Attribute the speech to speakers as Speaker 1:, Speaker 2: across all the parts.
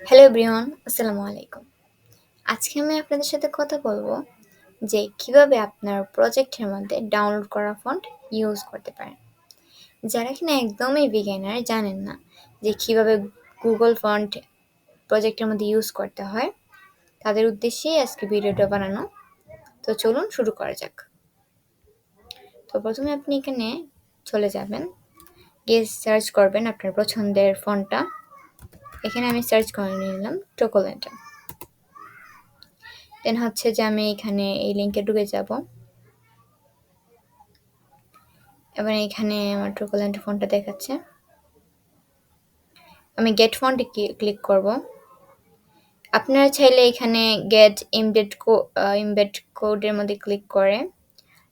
Speaker 1: Hello everyone, আসসালামু আলাইকুম। আজকে আমি আপনাদের সাথে কথা বলবো যে কিভাবে আপনার প্রজেক্টের মধ্যে ডাউনলোড করা ফন্ট ইউজ করতে পারেন। যারা কিনা একদমই বিগিনার, জানেন না যে কিভাবে গুগল ফন্ট প্রজেক্টের মধ্যে ইউজ করতে হয়, তাদের উদ্দেশ্যেই আজকে ভিডিওটা বানানো। তো চলুন শুরু করা যাক। তো প্রথমে আপনি এখানে চলে যাবেন, গিয়ে সার্চ করবেন আপনার পছন্দের ফন্টটা। এখানে আমি সার্চ করে নিলাম টোকোলেন্টা। দেন হচ্ছে যে আমি এখানে এই লিঙ্কে ঢুকে যাব। এবার এখানে আমার টোকোলেন্টা ফন্টটা দেখাচ্ছে। আমি গেট ফন্টে ক্লিক করব। আপনারা চাইলে এখানে গেট ইমবেড কোডের মধ্যে ক্লিক করে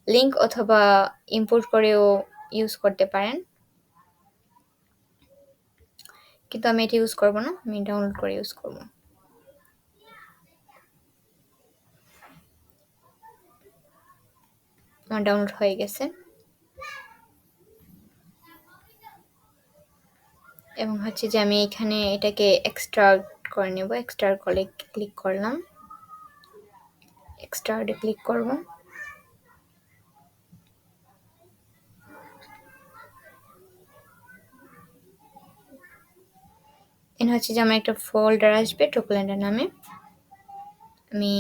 Speaker 1: লিঙ্ক অথবা ইম্পোর্ট করেও ইউজ করতে পারেন, কিন্তু আমি এটা ইউজ করব না, আমি ডাউনলোড করে ইউজ করব। আমার ডাউনলোড হয়ে গেছে এবং হচ্ছে যে আমি এখানে এটাকে এক্সট্রাক্ট করে নেব। এক্সট্রাক্ট করে ক্লিক করলাম, এক্সট্রাক্টে ক্লিক করব। এখানে হচ্ছে যে আমার একটা ফোল্ডার আসবে টোকোলেন্টা নামে। আমি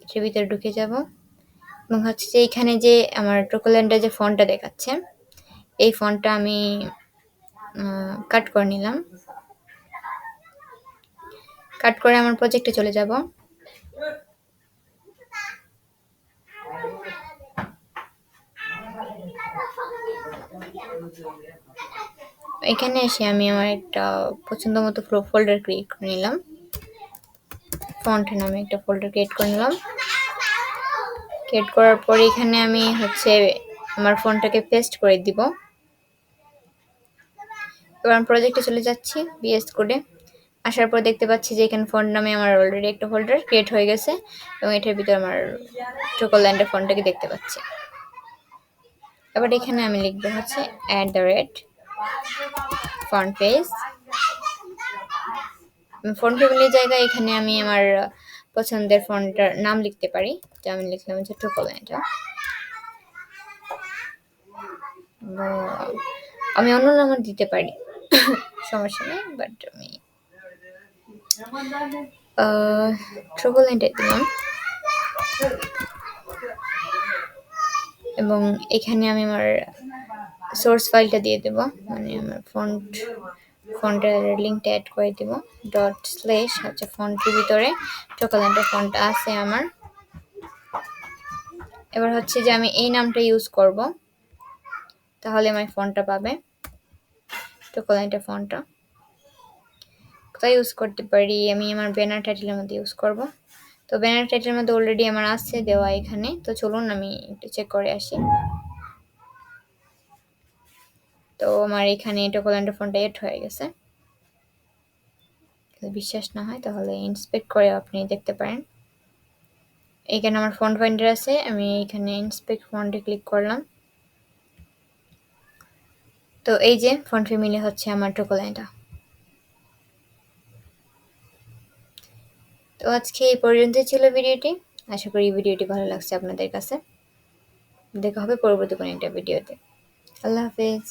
Speaker 1: এটার ভিতরে ঢুকে যাব এবং হচ্ছে যে এখানে যে আমার টোকোলেন্টা যে ফন্টটা দেখাচ্ছে, এই ফন্টটা আমি কাট করে নিলাম। কাট করে আমার প্রজেক্টে চলে যাব। এখানে এসে আমি আমার একটা পছন্দ মতো ফোল্ডার ক্রিয়েট করে নিলাম। ফন্ট নামে একটা ফোল্ডার ক্রিয়েট করে নিলাম। ক্রিয়েট করার পর এখানে আমি হচ্ছে আমার ফন্টটাকে পেস্ট করে দিব। এবার আমি প্রজেক্টে চলে যাচ্ছি বিএস কোডে। আসার পর দেখতে পাচ্ছি যে এখানে ফন্ট নামে আমার অলরেডি একটা ফোল্ডার ক্রিয়েট হয়ে গেছে এবং এটার ভিতরে আমার টোকোলেন্টা ফন্টটাকে দেখতে পাচ্ছি। এবার এখানে আমি লিখবো হচ্ছে @ফন্ট পেজ। ফন্ট টেবিলের জায়গায় এখানে আমি আমার পছন্দের ফন্টটার নাম লিখতে পারি, যা আমি লিখলাম হচ্ছে টোকোলেন্টা। আমি অন্য নামও দিতে পারি, সমস্যা নেই, বাট আমি টোকোলেন্টা দিলাম। এবং এখানে আমি আমার সোর্স ফাইলটা দিয়ে দেব, মানে আমার ফন্টের লিঙ্কটা অ্যাড করে দেব। // হচ্ছে ফন্টের ভিতরে টোকোলেন্টা ফন্ট আছে আমার। এবার হচ্ছে যে আমি এই নামটা ইউজ করব, তাহলে আমার ফন্টটা পাবে, টোকোলেন্টা ফন্টটা। কোথায় ইউজ করতে পারি? আমি আমার ব্যানার টাইটেলের মধ্যে ইউজ করব। তো ব্যানার টাইটেলের মধ্যে অলরেডি আমার আছে দেওয়া এখানে। তো চলুন আমি একটু চেক করে আসি। তো আমার এখানে টোকোলেন্টা ফন্টটা এড হয়ে গেছে। বিশ্বাস না হয় তাহলে ইন্সপেক্ট করে আপনি দেখতে পারেন। এখানে আমার ফন্ট ফাইন্ডার আছে, আমি এখানে ইন্সপেক্ট ফন্টে ক্লিক করলাম। তো এই যে ফন্ট ফ্যামিলি হচ্ছে আমার টোকোলেন্টা। তো আজকে এই পর্যন্তই ছিল ভিডিওটি। আশা করি ভিডিওটি ভালো লাগছে আপনাদের কাছে। দেখা হবে পরবর্তী কোনো একটা ভিডিওতে। আল্লাহ হাফেজ।